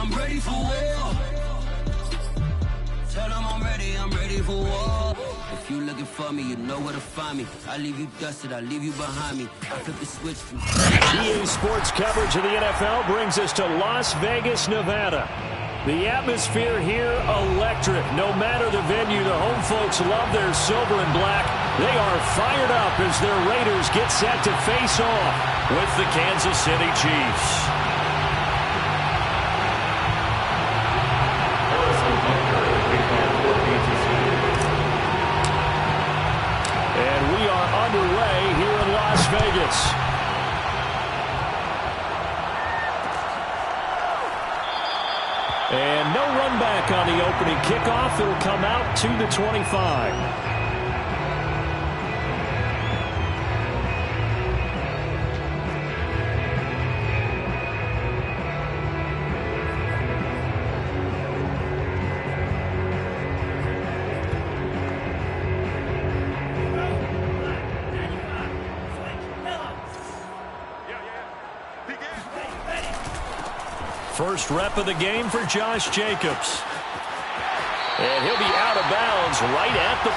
I'm ready for war. Tell them I'm ready for war. If you looking for me, you know where to find me. I leave you dusted, I leave you behind me. I flip the switch from... EA Sports coverage of the NFL brings us to Las Vegas, Nevada. The atmosphere here, electric. No matter the venue, the home folks love their silver and black. They are fired up as their Raiders get set to face off with the Kansas City Chiefs. And we are underway here in Las Vegas. And no run back on the opening kickoff. It'll come out to the 25. First rep of the game for Josh Jacobs. And he'll be out of bounds right at the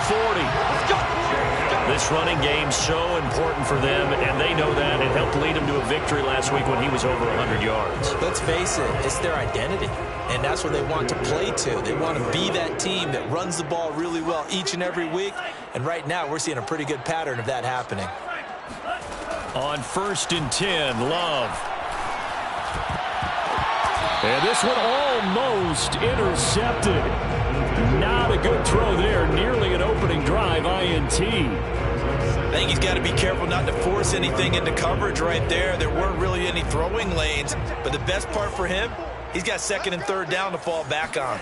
40. This running game so important for them, and they know that. It helped lead them to a victory last week when he was over 100 yards. Let's face it, it's their identity, and that's what they want to play to. They want to be that team that runs the ball really well each and every week, and right now we're seeing a pretty good pattern of that happening. On 1st and 10, Love. And this one almost intercepted. Not a good throw there. Nearly an opening drive INT. I think he's got to be careful not to force anything into coverage right there. There weren't really any throwing lanes. But the best part for him, he's got 2nd and 3rd down to fall back on.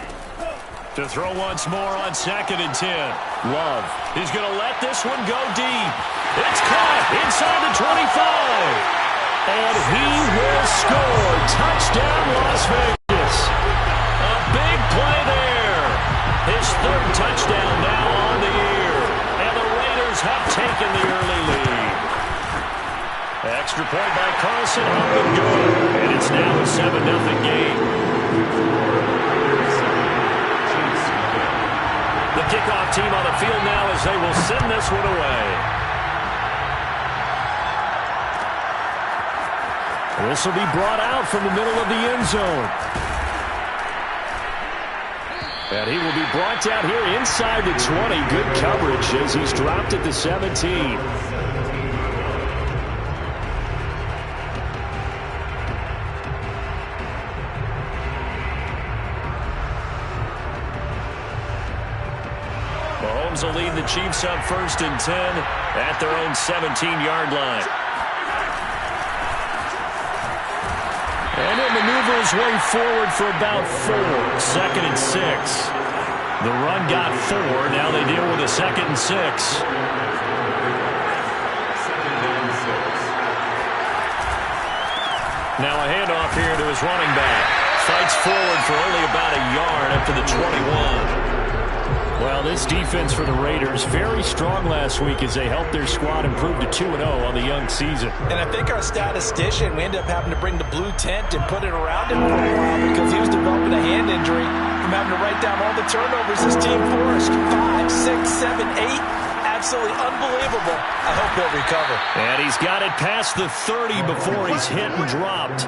To throw once more on 2nd and 10. Love. He's going to let this one go deep. It's caught inside the 25. And he will score. Touchdown, Las Vegas. A big play there. His 3rd touchdown now on the year. And the Raiders have taken the early lead. Extra point by Carlson. Up and good. And it's now a 7-0 game. The kickoff team on the field now as they will send this one away. This will be brought out from the middle of the end zone. And he will be brought out here inside the 20. Good coverage as he's dropped at the 17. Mahomes will lead the Chiefs up 1st and 10 at their own 17-yard line. And he'll maneuver his way forward for about 4. 2nd and 6. The run got 4. Now they deal with a 2nd and 6. Now a handoff here to his running back. Fights forward for only about a yard up to the 21. Well, this defense for the Raiders, very strong last week as they helped their squad improve to 2-0 on the young season. And I think our statistician, we ended up having to bring the blue tent and put it around him for a while because he was developing a hand injury from having to write down all the turnovers his team forced. 5, 6, 7, 8. Absolutely unbelievable. I hope he'll recover. And he's got it past the 30 before he's hit and dropped.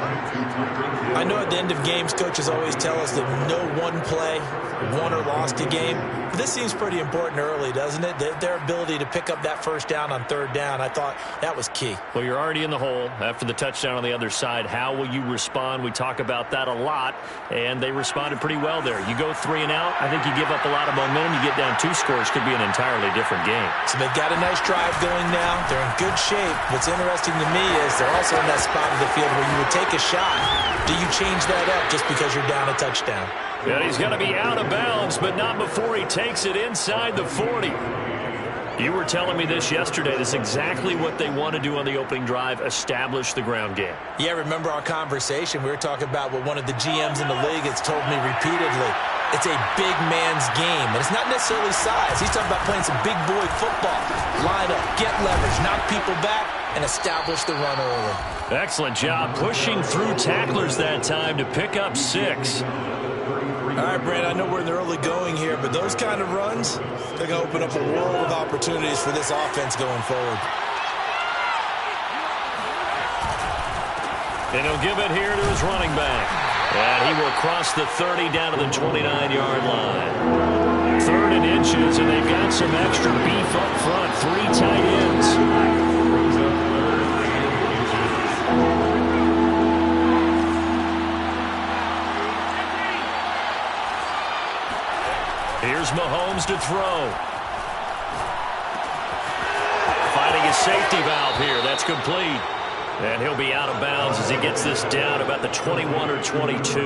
I know at the end of games, coaches always tell us that no one play won or lost a game. But this seems pretty important early, doesn't it? Their ability to pick up that 1st down on 3rd down, I thought that was key. Well, you're already in the hole after the touchdown on the other side. How will you respond? We talk about that a lot, and they responded pretty well there. You go 3 and out, I think you give up a lot of momentum. You get down 2 scores, could be an entirely different game. So they've got a nice drive going now. They're in good shape. What's interesting to me is they're also in that spot of the field where you would take a shot. Do you change that up just because you're down a touchdown? And he's going to be out of bounds, but not before he takes it inside the 40. You were telling me this yesterday. This is exactly what they want to do on the opening drive, establish the ground game. Yeah, remember our conversation. We were talking about what one of the GMs in the league has told me repeatedly. It's a big man's game, and it's not necessarily size. He's talking about playing some big boy football. Line up, get leverage, knock people back, and establish the run early. Excellent job pushing through tacklers that time to pick up 6. All right, Brand, I know we're in the early going here, but those kind of runs, they're going to open up a world of opportunities for this offense going forward. And he'll give it here to his running back. And he will cross the 30 down to the 29-yard line. 3rd and inches, and they've got some extra beef up front. 3 tight ends. Here's Mahomes to throw. Finding his safety valve here. That's complete. And he'll be out of bounds as he gets this down about the 21 or 22.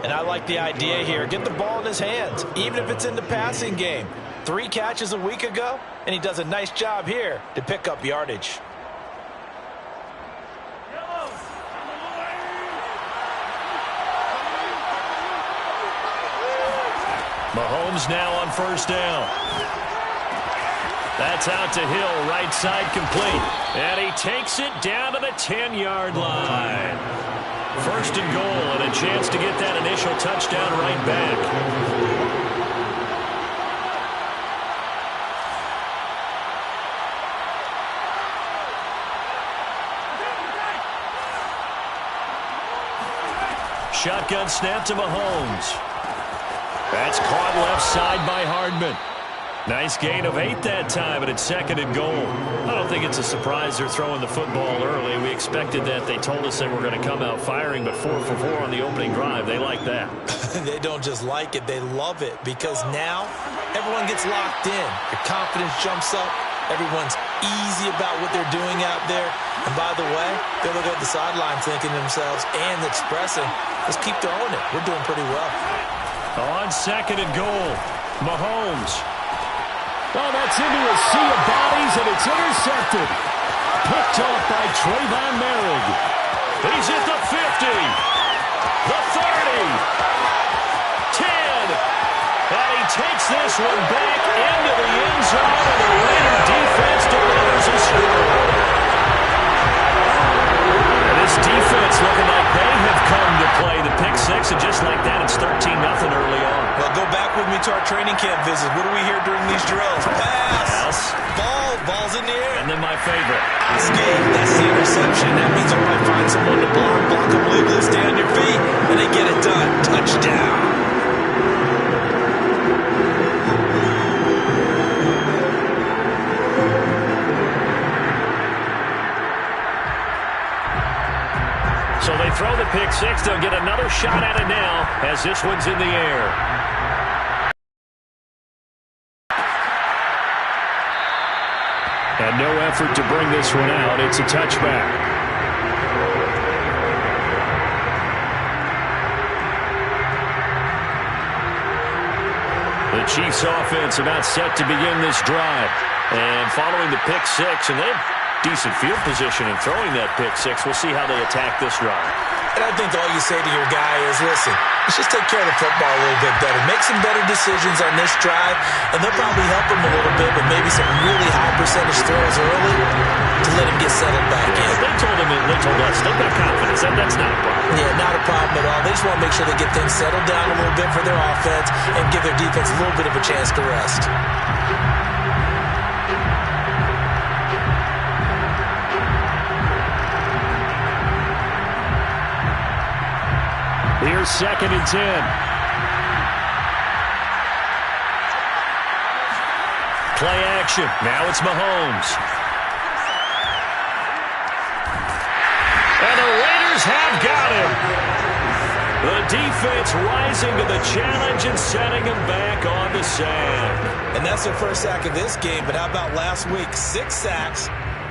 And I like the idea here. Get the ball in his hands, even if it's in the passing game. 3 catches a week ago, and he does a nice job here to pick up yardage. Mahomes now on 1st down. That's out to Hill, right side complete. And he takes it down to the 10-yard line. 1st and goal, and a chance to get that initial touchdown right back. Shotgun snap to Mahomes. That's caught left side by Hardman. Nice gain of 8 that time, but it's 2nd and goal. I don't think it's a surprise they're throwing the football early. We expected that. They told us they were going to come out firing, but 4 for 4 on the opening drive. They like that. They don't just like it, they love it, because now everyone gets locked in. Your confidence jumps up. Everyone's easy about what they're doing out there. And by the way, they look at the sideline thinking to themselves and expressing, let's keep throwing it. We're doing pretty well. On 2nd and goal, Mahomes. Oh, that's into a sea of bodies, and it's intercepted. Picked off by Trayvon Merrick. He's at the 50, the 30, 10, and he takes this one back into the end zone, and the Raider defense delivers a score. And this defense looking like they have come to play the pick 6, and just like that, it's 13-0 early on. Well, go back with me to our training camp visit. What do we hear during these drills? Pass. Ball's in the air. And then my favorite. Escape. That's the interception. That means you might find someone to block them legally, stay on your feet, and they get it done. Touchdown. So they throw the pick 6. They'll get another shot at it now as this one's in the air. And no effort to bring this one out. It's a touchback. The Chiefs offense about set to begin this drive. And following the pick 6, and they have decent field position in throwing that pick 6. We'll see how they attack this drive. And I think all you say to your guy is, listen, let's just take care of the football a little bit better. Make some better decisions on this drive, and they'll probably help him a little bit with maybe some really high percentage throws early to let him get settled back in. They told us they've got confidence. That's not a problem. Yeah, not a problem at all. They just want to make sure they get things settled down a little bit for their offense and give their defense a little bit of a chance to rest. Here's 2nd and 10. Play action. Now it's Mahomes. And the Raiders have got him. The defense rising to the challenge and setting him back on the sand. And that's their first sack of this game, but how about last week? 6 sacks,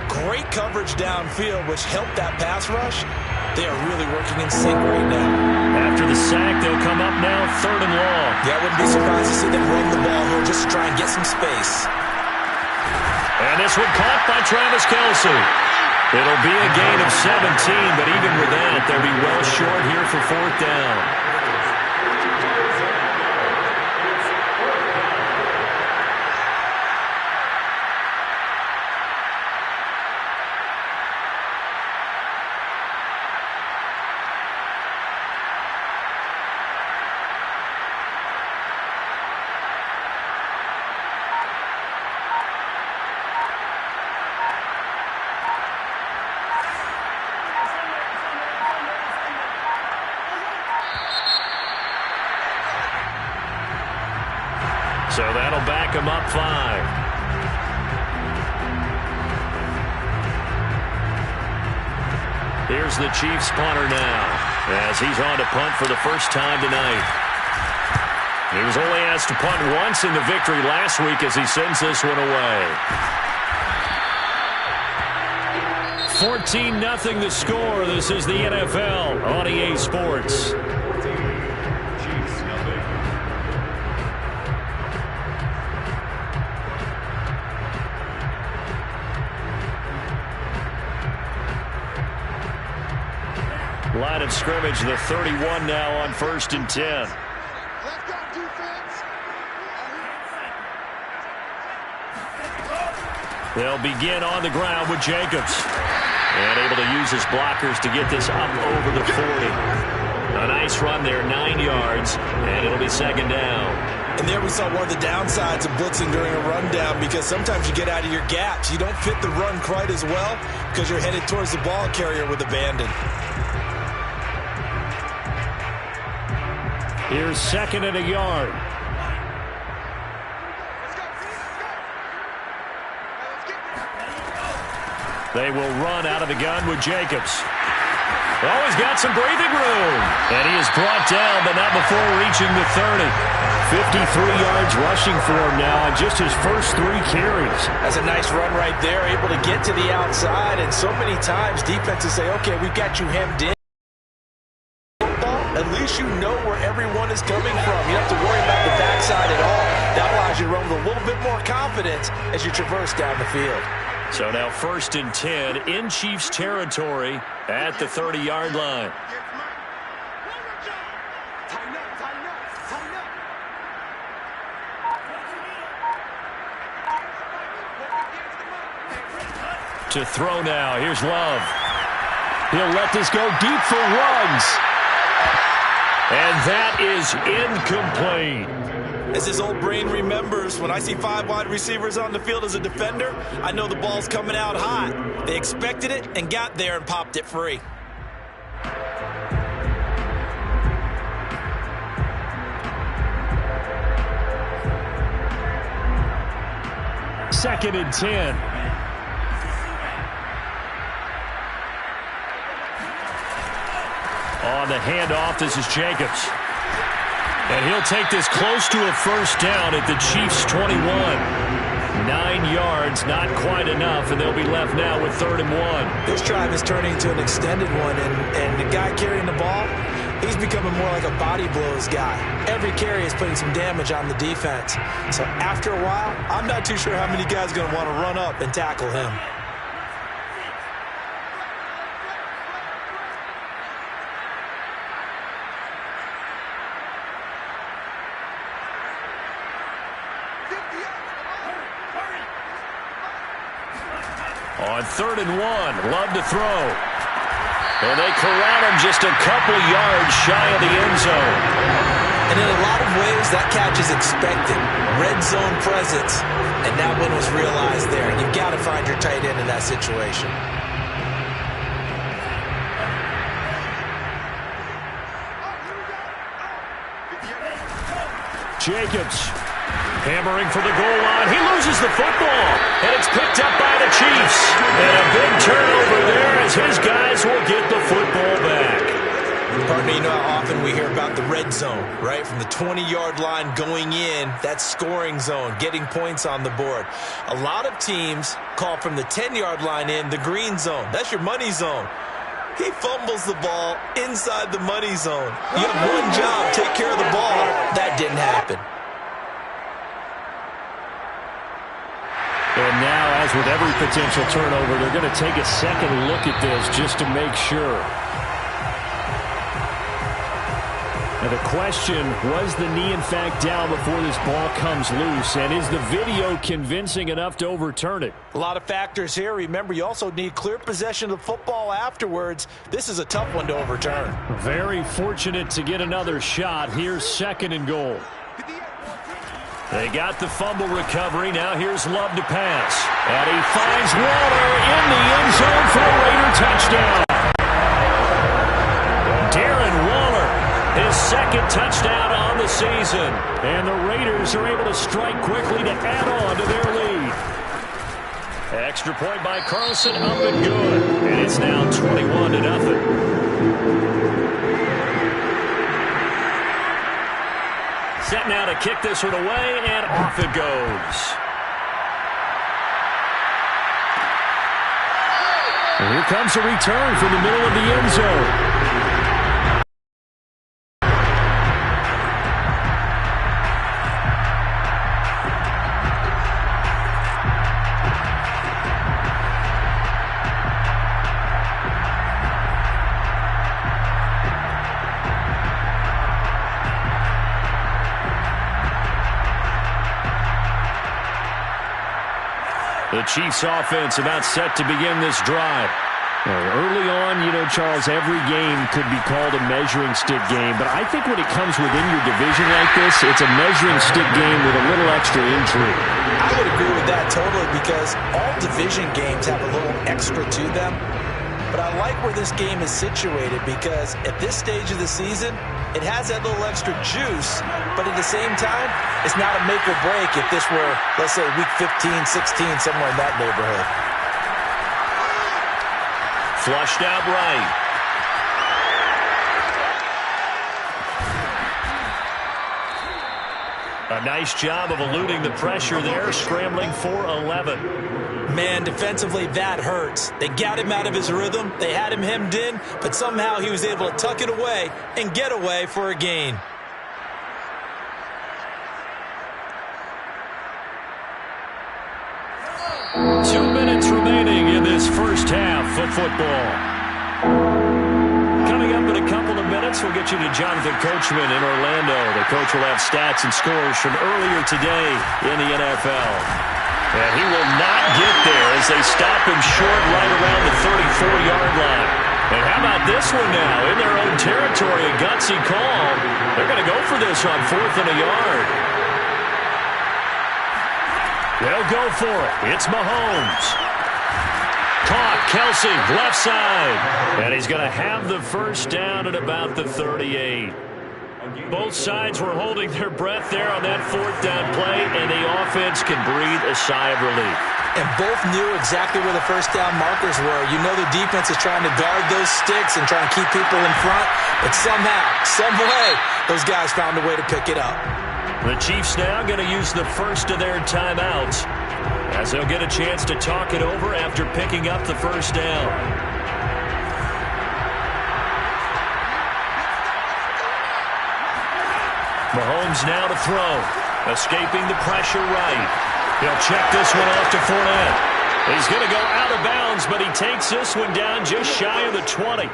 great coverage downfield, which helped that pass rush. They are really working in sync right now. After the sack, they'll come up now 3rd and long. Yeah, I wouldn't be surprised to see them run the ball here just to try and get some space. And this one caught by Travis Kelce. It'll be a gain of 17, but even with that, they'll be well short here for 4th down. So that'll back him up 5. Here's the Chiefs punter now, as he's on to punt for the first time tonight. He was only asked to punt once in the victory last week as he sends this one away. 14-0 the score. This is the NFL on EA Sports. Line of scrimmage, the 31 now on 1st and 10. They'll begin on the ground with Jacobs. And able to use his blockers to get this up over the 40. A nice run there, 9 yards, and it'll be 2nd down. And there we saw one of the downsides of blitzing during a rundown, because sometimes you get out of your gaps. You don't fit the run quite as well because you're headed towards the ball carrier with abandon. Here's 2nd and a yard. They will run out of the gun with Jacobs. Oh, he's got some breathing room. And he is brought down, but not before reaching the 30. 53 yards rushing for him now on just his first 3 carries. That's a nice run right there, able to get to the outside. And so many times defenses say, okay, we've got you hemmed in. At least you know where everyone is coming from. You don't have to worry about the backside at all. That allows you to run with a little bit more confidence as you traverse down the field. So now 1st and 10 in Chiefs territory at the 30-yard line. To throw now. Here's Love. He'll let this go deep for Ruggs. And that is incomplete. As his old brain remembers, when I see 5 wide receivers on the field as a defender, I know the ball's coming out hot. They expected it and got there and popped it free. Second and 10. On the handoff, this is Jacobs. And he'll take this close to a 1st down at the Chiefs' 21. 9 yards, not quite enough, and they'll be left now with 3rd and 1. This drive is turning into an extended one, and the guy carrying the ball, he's becoming more like a body blows guy. Every carry is putting some damage on the defense. So after a while, I'm not too sure how many guys are going to want to run up and tackle him. On 3rd and 1, Love to throw. And they corral him just a couple yards shy of the end zone. And in a lot of ways, that catch is expected. Red zone presence. And that one was realized there. You've got to find your tight end in that situation. Jacobs hammering for the goal line. He loses the football, and it's picked up by the Chiefs. And a big turnover there as his guys will get the football back. Partner, you know how often we hear about the red zone, right? From the 20-yard line going in, that's scoring zone, getting points on the board. A lot of teams call from the 10-yard line in the green zone. That's your money zone. He fumbles the ball inside the money zone. You have one job, take care of the ball. That didn't happen. And now, as with every potential turnover, they're going to take a second look at this just to make sure. Now the question, was the knee in fact down before this ball comes loose? And is the video convincing enough to overturn it? A lot of factors here. Remember, you also need clear possession of the football afterwards. This is a tough one to overturn. Very fortunate to get another shot. Here's 2nd and goal. They got the fumble recovery. Now here's Love to pass. And he finds Waller in the end zone for a Raider touchdown. Darren Waller, his 2nd second touchdown on the season. And the Raiders are able to strike quickly to add on to their lead. Extra point by Carlson, up and good. And it's now 21-0. Set now to kick this one away, and off it goes. And here comes a return from the middle of the end zone. The Chiefs offense about set to begin this drive. Early on, Charles, every game could be called a measuring stick game, but I think when it comes within your division like this, it's a measuring stick game with a little extra intrigue. I would agree with that totally because all division games have a little extra to them. But I like where this game is situated because at this stage of the season, it has that little extra juice, but at the same time, it's not a make or break if this were, let's say, week 15, 16, somewhere in that neighborhood. Flushed out right. A nice job of eluding the pressure there, scrambling for 11. Man, defensively, that hurts. They got him out of his rhythm. They had him hemmed in, but somehow he was able to tuck it away and get away for a gain. Two minutes remaining in this first half of football. Coming up in a couple of minutes, we'll get you to Jonathan Coachman in Orlando. The coach will have stats and scores from earlier today in the NFL. And he will not get there as they stop him short right around the 34-yard line. And how about this one now? In their own territory, a gutsy call. They're going to go for this on 4th and a yard. They'll go for it. It's Mahomes. Caught, Kelsey, left side. And he's going to have the first down at about the 38. Both sides were holding their breath there on that 4th down play, and the offense can breathe a sigh of relief. And both knew exactly where the first down markers were. You know the defense is trying to guard those sticks and trying to keep people in front, but somehow, some way, those guys found a way to pick it up. The Chiefs now going to use the first of their timeouts as they'll get a chance to talk it over after picking up the first down. Mahomes now to throw. Escaping the pressure right. He'll check this one off to Fournette. He's going to go out of bounds, but he takes this one down just shy of the 20.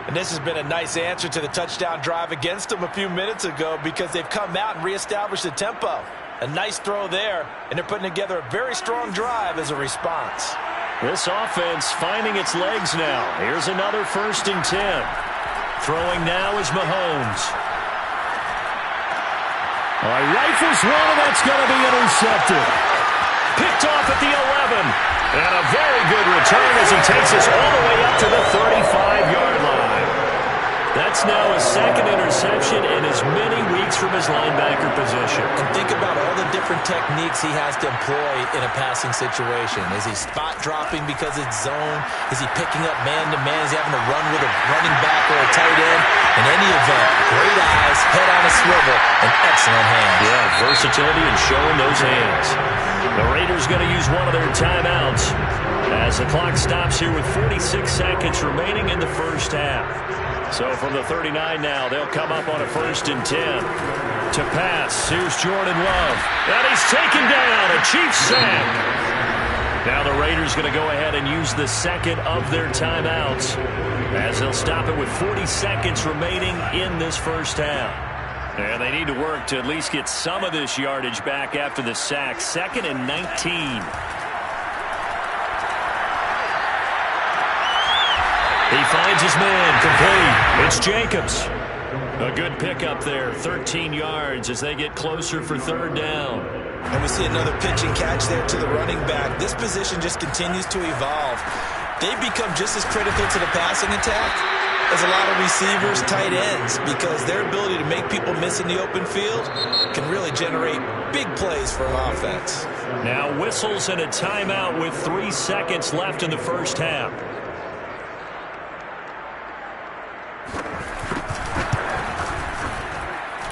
And this has been a nice answer to the touchdown drive against them a few minutes ago because they've come out and reestablished the tempo. A nice throw there, and they're putting together a very strong drive as a response. This offense finding its legs now. Here's another 1st and 10. Throwing now is Mahomes. Rifles one, and that's going to be intercepted. Picked off at the 11. And a very good return as he takes us all the way up to the 35-yard line. That's now his second interception in as many weeks from his linebacker position. And think about all the different techniques he has to employ in a passing situation. Is he spot dropping because it's zone? Is he picking up man-to-man? Is he having to run with a running back or a tight end? In any event, great eyes, head on a swivel, and excellent hands. Yeah, versatility and showing those hands. The Raiders going to use one of their timeouts as the clock stops here with 46 seconds remaining in the first half. So from the 39 now, they'll come up on a 1st and 10. To pass, here's Jordan Love. And he's taken down, a Chiefs sack. Now the Raiders going to go ahead and use the second of their timeouts as they'll stop it with 40 seconds remaining in this first half. And they need to work to at least get some of this yardage back after the sack. 2nd and 19. He finds his man, complete. It's Jacobs. A good pickup there, 13 yards as they get closer for 3rd down. And we see another pitch and catch there to the running back. This position just continues to evolve. They become just as critical to the passing attack as a lot of receivers, tight ends, because their ability to make people miss in the open field can really generate big plays for an offense. Now whistles and a timeout with 3 seconds left in the first half.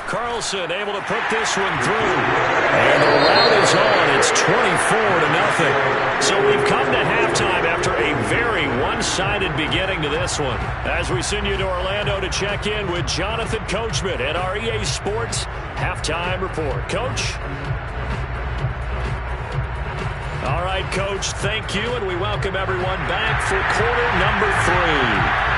Carlson able to put this one through. And the rout is on. It's 24-0. So we've come to halftime after a very one-sided beginning to this one. As we send you to Orlando to check in with Jonathan Coachman at our EA Sports Halftime Report. Coach? All right, Coach, thank you, and we welcome everyone back for quarter number 3.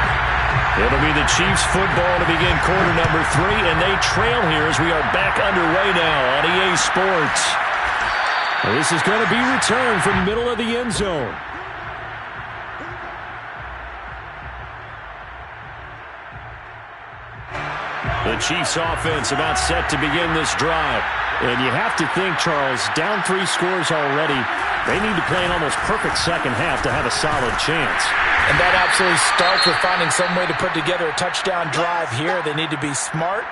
It'll be the Chiefs football to begin quarter number 3, and they trail here as we are back underway now on EA Sports. This is going to be returned from the middle of the end zone. The Chiefs offense about set to begin this drive. And you have to think, Charles, down 3 scores already. They need to play an almost perfect second half to have a solid chance. And that absolutely starts with finding some way to put together a touchdown drive here. They need to be smart,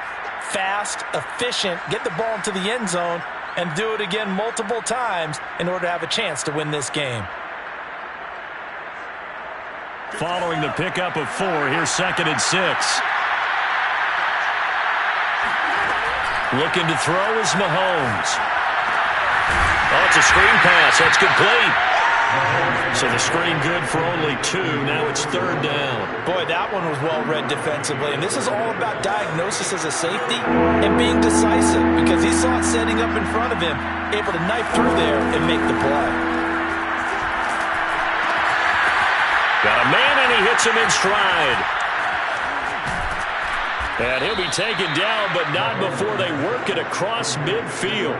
fast, efficient, get the ball into the end zone, and do it again multiple times in order to have a chance to win this game. Following the pickup of 4, here's 2nd and 6. Looking to throw is Mahomes. Oh, it's a screen pass. That's complete. So the screen good for only 2. Now it's 3rd down. Boy, that one was well read defensively. And this is all about diagnosis as a safety and being decisive, because he saw it setting up in front of him, able to knife through there and make the play. Got a man, and he hits him in stride. And he'll be taken down, but not before they work it across midfield.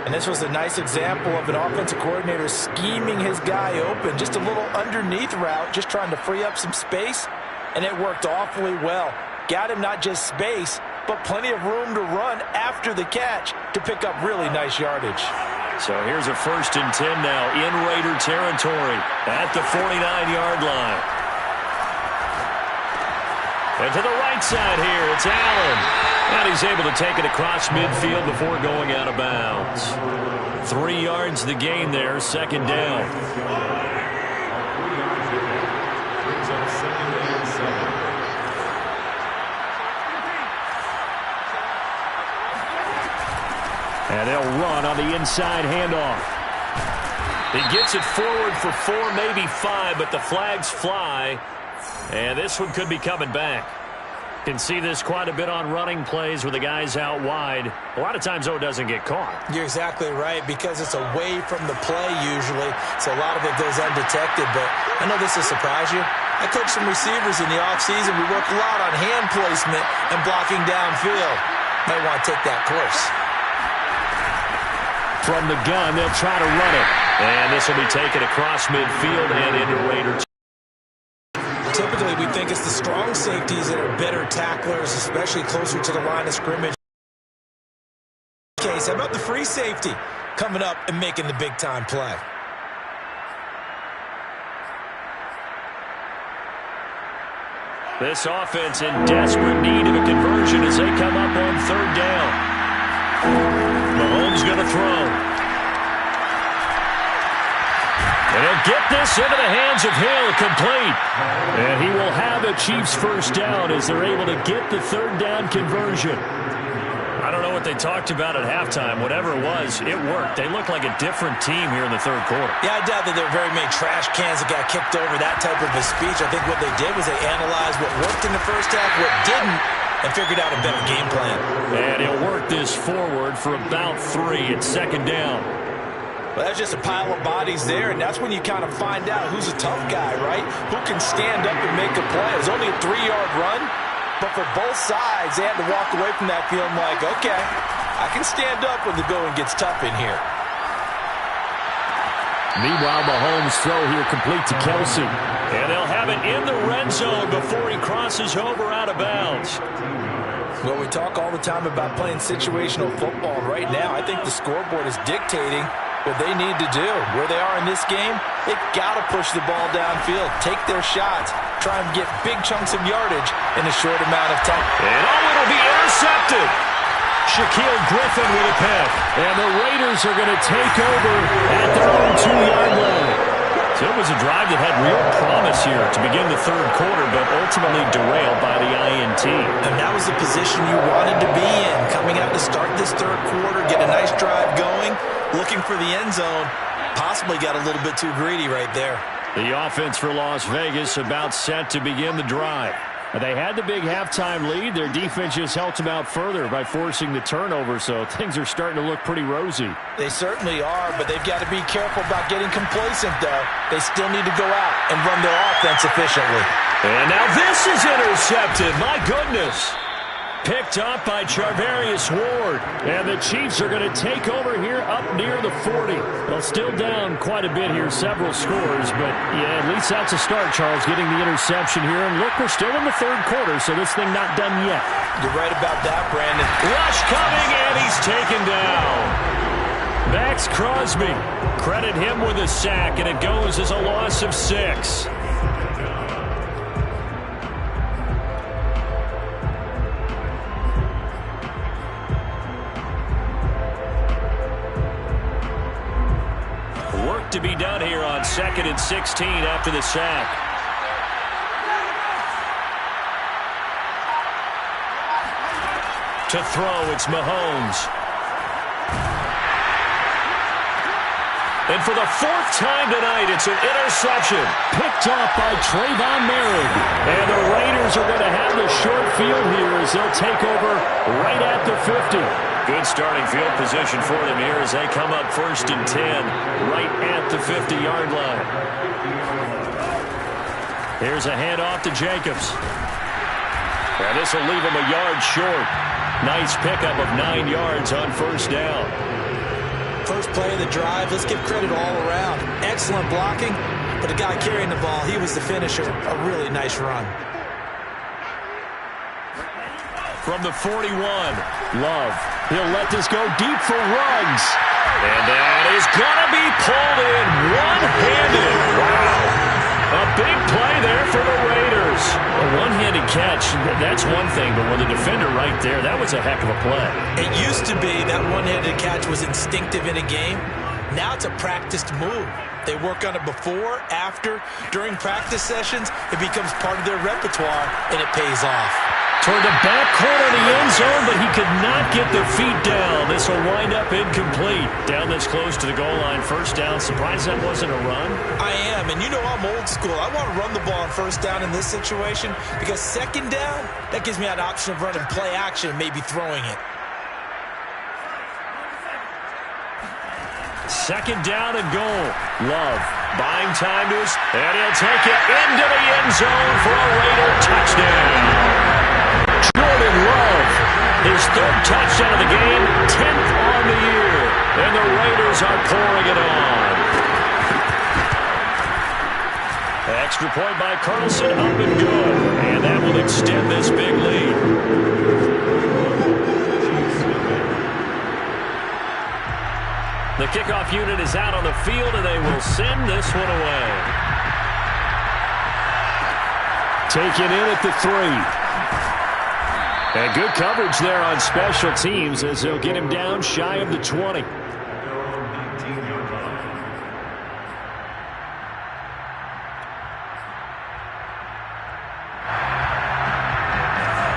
And this was a nice example of an offensive coordinator scheming his guy open. Just a little underneath route, just trying to free up some space. And it worked awfully well. Got him not just space, but plenty of room to run after the catch to pick up really nice yardage. So here's a 1st and 10 now in Raider territory at the 49-yard line. And to the right side here, it's Allen. And he's able to take it across midfield before going out of bounds. 3 yards the gain there, 2nd down. And they'll run on the inside handoff. He gets it forward for 4, maybe 5, but the flags fly. And this one could be coming back. Can see this quite a bit on running plays where the guy's out wide. A lot of times, though, it doesn't get caught. You're exactly right, because it's away from the play usually, so a lot of it goes undetected. But I know this will surprise you. I coached some receivers in the offseason. We work a lot on hand placement and blocking downfield. Might want to take that course. From the gun, they'll try to run it. And this will be taken across midfield and into Raider. Typically, we think it's the strong safeties that are better tacklers, especially closer to the line of scrimmage. Case, how about the free safety coming up and making the big-time play? This offense in desperate need of a conversion as they come up on 3rd down. Mahomes going to throw. And he'll get this into the hands of Hill, complete. And he will have a Chiefs 1st down as they're able to get the 3rd down conversion. I don't know what they talked about at halftime. Whatever it was, it worked. They look like a different team here in the 3rd quarter. Yeah, I doubt that there were very many trash cans that got kicked over, that type of a speech. I think what they did was they analyzed what worked in the first half, what didn't, and figured out a better game plan. And he'll work this forward for about 3. It's 2nd down. Well, that's just a pile of bodies there, and that's when you kind of find out who's a tough guy, right? Who can stand up and make a play. It was only a 3-yard run, but for both sides, they had to walk away from that feeling like, okay, I can stand up when the going gets tough in here. Meanwhile, Mahomes' throw here complete to Kelsey. And they'll have it in the red zone before he crosses over out of bounds. Well, we talk all the time about playing situational football. Right now, I think the scoreboard is dictating what they need to do. Where they are in this game, they've got to push the ball downfield, take their shots, try and get big chunks of yardage in a short amount of time. And it'll be intercepted. Shaquille Griffin with a pick. And the Raiders are going to take over at their own 2-yard line. So it was a drive that had real promise here to begin the third quarter, but ultimately derailed by the INT. And that was the position you wanted to be in. Coming out to start this third quarter, get a nice drive going, looking for the end zone. Possibly got a little bit too greedy right there. The offense for Las Vegas about set to begin the drive. They had the big halftime lead. Their defense just helped them out further by forcing the turnover, so things are starting to look pretty rosy. They certainly are, but they've got to be careful about getting complacent, though. They still need to go out and run their offense efficiently. And now this is intercepted. My goodness. Picked up by Charvarius Ward. And the Chiefs are going to take over here up near the 40. They'll still down quite a bit here, several scores. But, yeah, at least that's a start, Charles, getting the interception here. And look, we're still in the third quarter, so this thing not done yet. You're right about that, Brandon. Rush coming, and he's taken down. Max Crosby. Credit him with a sack, and it goes as a loss of 6. To be done here on 2nd and 16 after the sack. To throw, it's Mahomes. And for the 4th time tonight, it's an interception. Picked off by Trayvon Merrick. And the Raiders are going to have the short field here as they'll take over right at the 50. Good starting field position for them here as they come up 1st and 10 right at the 50-yard line. Here's a handoff to Jacobs. And this will leave him a yard short. Nice pickup of 9 yards on 1st down. First play of the drive, let's give credit all around. Excellent blocking, but the guy carrying the ball, he was the finisher. A really nice run. From the 41, Love. He'll let this go deep for Ruggs. And that is going to be pulled in one-handed. Wow. A big play there for the Raiders. A one-handed catch, that's one thing, but with the defender right there, that was a heck of a play. It used to be that one-handed catch was instinctive in a game. Now it's a practiced move. They work on it before, after, during practice sessions. It becomes part of their repertoire, and it pays off. Toward the back corner of the end zone, but he could not get the feet down. This will wind up incomplete. Down this close to the goal line, 1st down. Surprised that wasn't a run? I am, and you know I'm old school. I want to run the ball on 1st down in this situation because 2nd down, that gives me that option of running play action and maybe throwing it. 2nd down and goal. Love buying time to us, and he'll take it into the end zone for a Raider touchdown. Jordan Love, his 3rd touchdown of the game, 10th on the year, and the Raiders are pouring it on. Extra point by Carlson, up and good, and that will extend this big lead. The kickoff unit is out on the field, and they will send this one away. Taken in at the 3. And good coverage there on special teams as they'll get him down shy of the 20.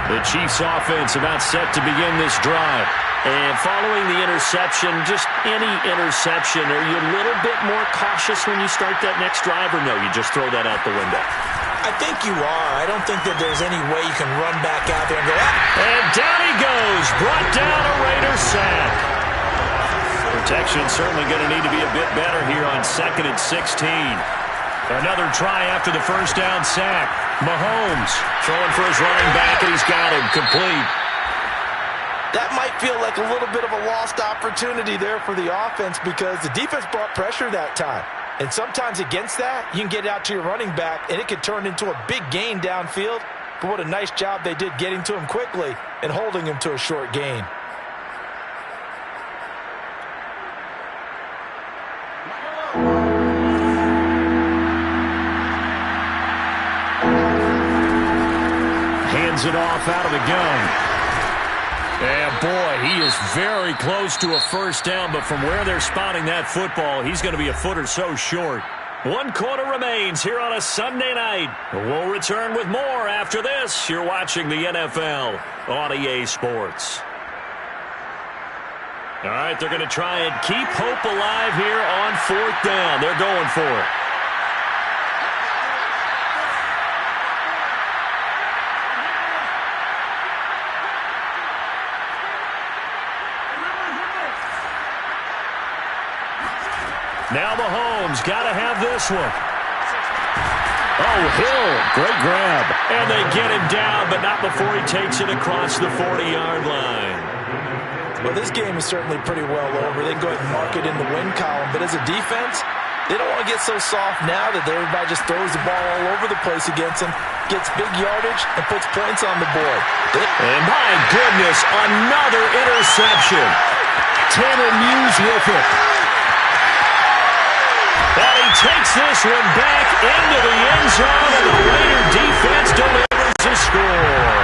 The Chiefs offense about set to begin this drive. And following the interception, just any interception, are you a little bit more cautious when you start that next drive, or no, you just throw that out the window? I think you are. I don't think that there's any way you can run back out there and go, And down he goes. Brought down a Raiders sack. Protection certainly going to need to be a bit better here on 2nd and 16. Another try after the 1st down sack. Mahomes throwing for his running back, and he's got him complete. That might feel like a little bit of a lost opportunity there for the offense because the defense brought pressure that time. And sometimes against that, you can get out to your running back, and it could turn into a big gain downfield. But what a nice job they did getting to him quickly and holding him to a short gain. hands it off out of the gun. And, boy, he is very close to a first down, but from where they're spotting that football, he's going to be a foot or so short. 1 quarter remains here on a Sunday night. We'll return with more after this. You're watching the NFL on EA Sports. All right, they're going to try and keep hope alive here on 4th down. They're going for it. Now Mahomes got to have this one. Oh, Hill, great grab. And they get him down, but not before he takes it across the 40-yard line. Well, this game is certainly pretty well over. They can go ahead and mark it in the win column. But as a defense, they don't want to get so soft now that everybody just throws the ball all over the place against them, gets big yardage, and puts points on the board. And my goodness, another interception. Tanner Muse with it. And he takes this one back into the end zone, and the Raider defense delivers a score.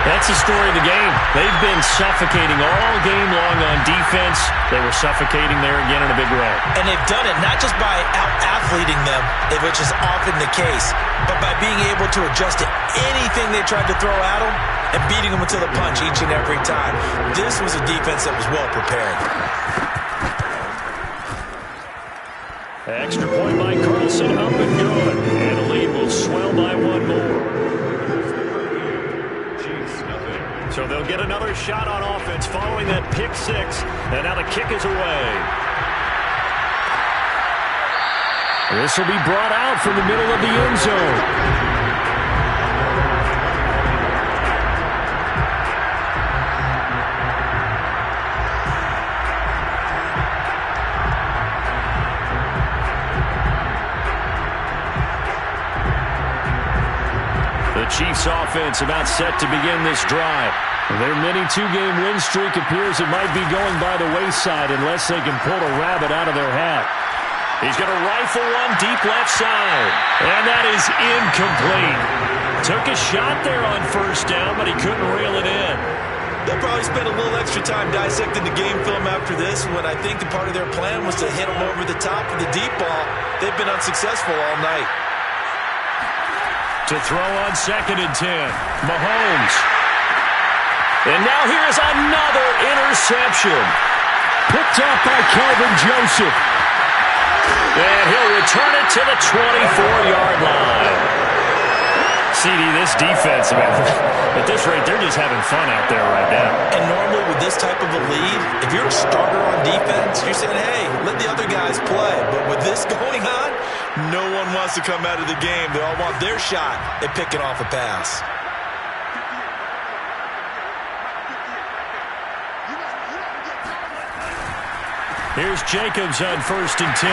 That's the story of the game. They've been suffocating all game long on defense. They were suffocating there again in a big way. And they've done it not just by out-athleting them, which is often the case, but by being able to adjust to anything they tried to throw at them and beating them until the punch each and every time. This was a defense that was well prepared. Extra point by Carlson, up and good. And the lead will swell by 1 more. So they'll get another shot on offense following that pick 6. And now the kick is away. This will be brought out from the middle of the end zone. Chiefs offense about set to begin this drive. Their mini 2-game win streak appears it might be going by the wayside unless they can pull a rabbit out of their hat. He's going to rifle one deep left side. And that is incomplete. Took a shot there on first down, but he couldn't reel it in. They'll probably spend a little extra time dissecting the game film after this, when I think the part of their plan was to hit them over the top with the deep ball. They've been unsuccessful all night. To throw on 2nd and 10. Mahomes. And now here's another interception. Picked up by Kelvin Joseph. And he'll return it to the 24-yard line. CD, this defense, man, at this rate, they're just having fun out there right now. And normally with this type of a lead, if you're a starter on defense, you're saying, hey, let the other guys play. But with this going on, no one wants to come out of the game. They all want their shot at picking off a pass. Here's Jacobs on 1st and 10.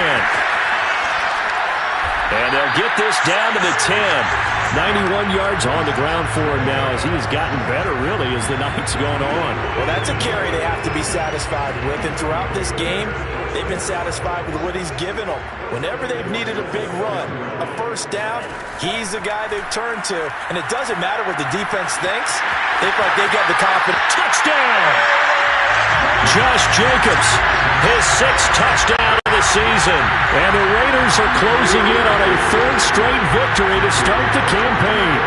And they'll get this down to the 10. 91 yards on the ground for him now as he has gotten better, really, as the night's gone on. Well, that's a carry they have to be satisfied with. And throughout this game, they've been satisfied with what he's given them. Whenever they've needed a big run, a first down, he's the guy they've turned to. And it doesn't matter what the defense thinks. They feel like they got the confidence. Touchdown! Josh Jacobs, his 6th touchdown of the season. And the Raiders are closing in on a 3rd straight victory to start the campaign.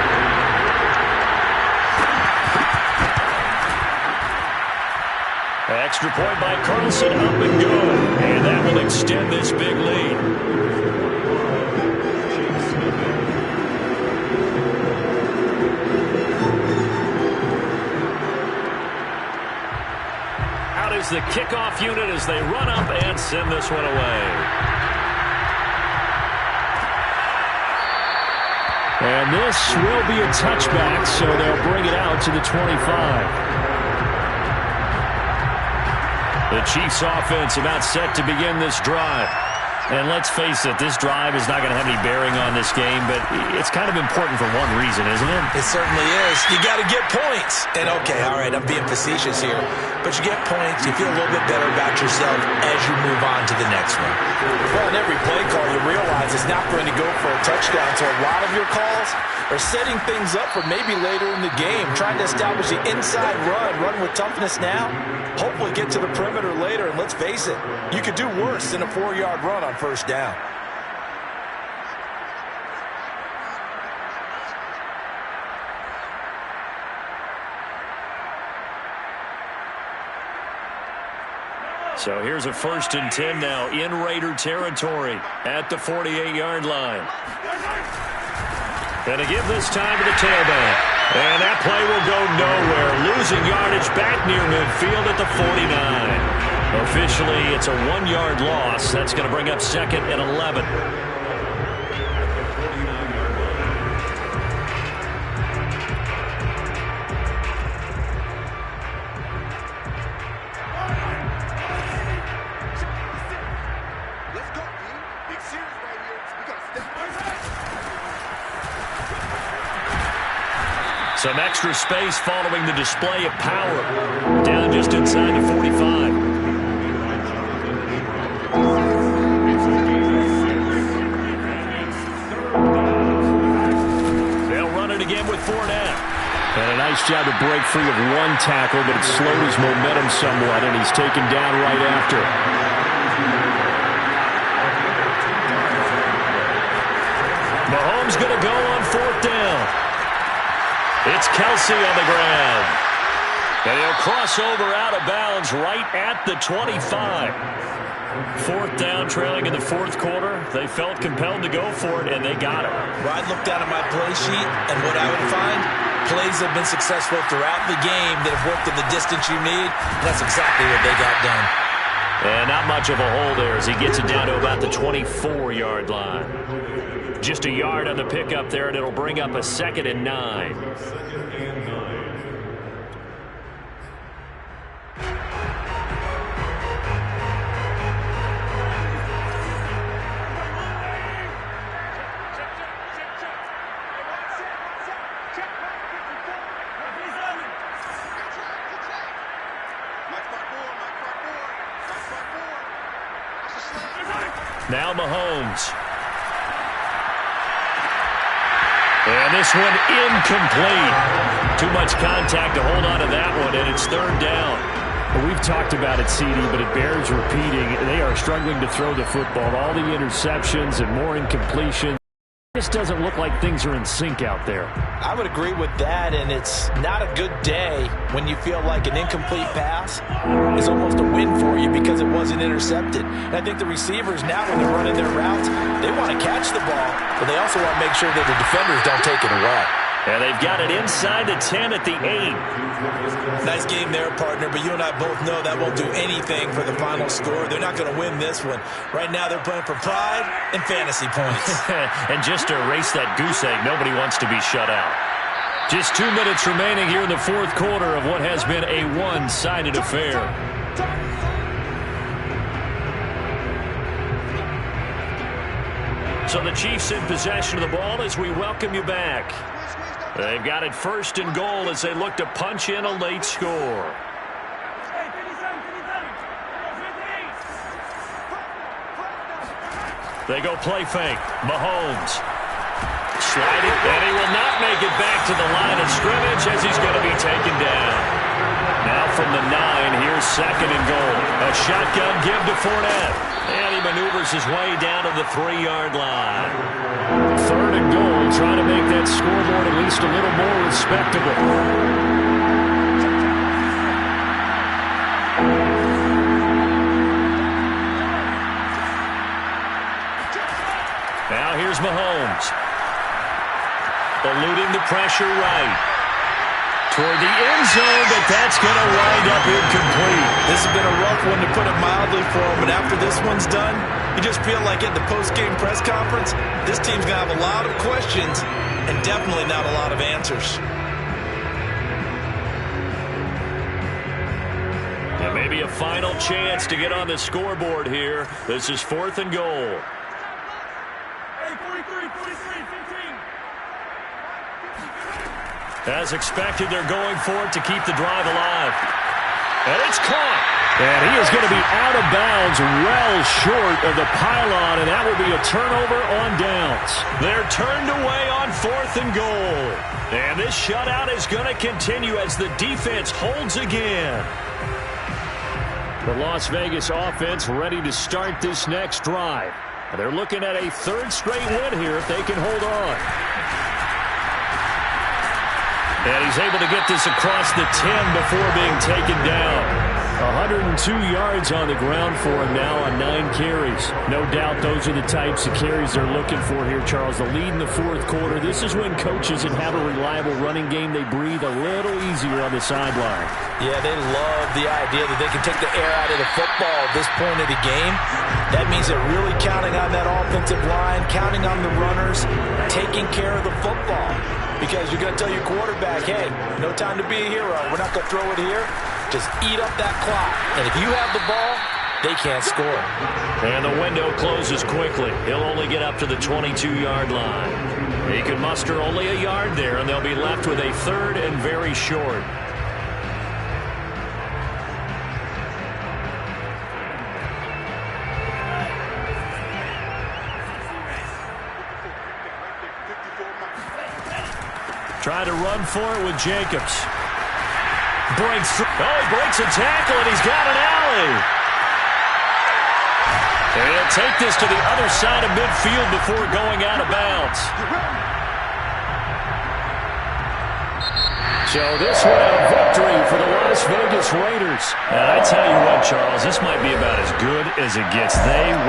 Extra point by Carlson, up and good. And that will extend this big lead. Is the kickoff unit as they run up and send this one away. And this will be a touchback, so they'll bring it out to the 25. The Chiefs offense about set to begin this drive. And let's face it, this drive is not going to have any bearing on this game, but it's kind of important for one reason, isn't it? It certainly is. You got to get points. And, okay, all right, I'm being facetious here. But you get points, you feel a little bit better about yourself as you move on to the next one. Well, in every play call, you realize it's not going to go for a touchdown. So a lot of your calls are setting things up for maybe later in the game, trying to establish the inside run with toughness now, hopefully get to the perimeter later. And let's face it, you could do worse than a 4-yard run on first down. So here's a 1st and 10 now in Raider territory at the 48-yard line. And to give this time to the tailback. And that play will go nowhere. Losing yardage back near midfield at the 49. Officially, it's a 1-yard loss. That's going to bring up 2nd and 11. Some extra space following the display of power. Down just inside the 45. Again with Fournette. And a nice job to break free of one tackle, but it slowed his momentum somewhat, and he's taken down right after. Mahomes going to go on 4th down. It's Kelsey on the ground. And he'll cross over out of bounds right at the 25. 4th down, trailing in the 4th quarter. They felt compelled to go for it, and they got it. Well, I looked down at my play sheet, and what I would find, plays have been successful throughout the game that have worked in the distance you need. That's exactly what they got done. And not much of a hole there as he gets it down to about the 24-yard line. Just a yard on the pickup there, and it'll bring up a 2nd and 9. Now Mahomes. And this one incomplete. Too much contact to hold on to that one, and it's 3rd down. Well, we've talked about it, CD, but it bears repeating. They are struggling to throw the football. All the interceptions and more incompletions. It just doesn't look like things are in sync out there. I would agree with that, and it's not a good day when you feel like an incomplete pass is almost a win for you because it wasn't intercepted. And I think the receivers now, when they're running their routes, they want to catch the ball, but they also want to make sure that the defenders don't take it away. And they've got it inside the 10 at the 8. Nice game there, partner, but you and I both know that won't do anything for the final score. They're not going to win this one. Right now they're playing for pride and fantasy points. And just to erase that goose egg, nobody wants to be shut out. Just 2 minutes remaining here in the 4th quarter of what has been a one-sided affair. So the Chiefs in possession of the ball as we welcome you back. They've got it 1st and goal as they look to punch in a late score. They go play fake. Mahomes. Sliding, and he will not make it back to the line of scrimmage as he's going to be taken down. Now from the 9, here's 2nd and goal. A shotgun give to Fournette. And he maneuvers his way down to the 3-yard line. 3rd and goal, trying to make that scoreboard at least a little more respectable. Now here's Mahomes. Eluding the pressure right. Toward the end zone, but that's going to wind up incomplete. This has been a rough one, to put it mildly, for him, but after this one's done, you just feel like at the post-game press conference, this team's going to have a lot of questions and definitely not a lot of answers. And Maybe a final chance to get on the scoreboard here. This is 4th and goal. As expected, they're going for it to keep the drive alive. And it's caught. And he is going to be out of bounds well short of the pylon, and that will be a turnover on downs. They're turned away on 4th and goal. And this shutout is going to continue as the defense holds again. The Las Vegas offense ready to start this next drive. They're looking at a 3rd straight win here if they can hold on. And he's able to get this across the 10 before being taken down. 102 yards on the ground for him now on 9 carries. No doubt those are the types of carries they're looking for here, Charles. The lead in the 4th quarter. This is when coaches that have a reliable running game, they breathe a little easier on the sideline. Yeah, they love the idea that they can take the air out of the football at this point of the game. That means they're really counting on that offensive line, counting on the runners, taking care of the football. Because you're going to tell your quarterback, hey, no time to be a hero. We're not going to throw it here. Just eat up that clock. And if you have the ball, they can't score. And the window closes quickly. He'll only get up to the 22-yard line. He could muster only a yard there, and they'll be left with a 3rd and very short. Trying to run for it with Jacobs. Breaks through. Oh, he breaks a tackle, and he's got an alley. And he'll take this to the other side of midfield before going out of bounds. So this one a victory for the Las Vegas Raiders. And I tell you what, Charles, this might be about as good as it gets. They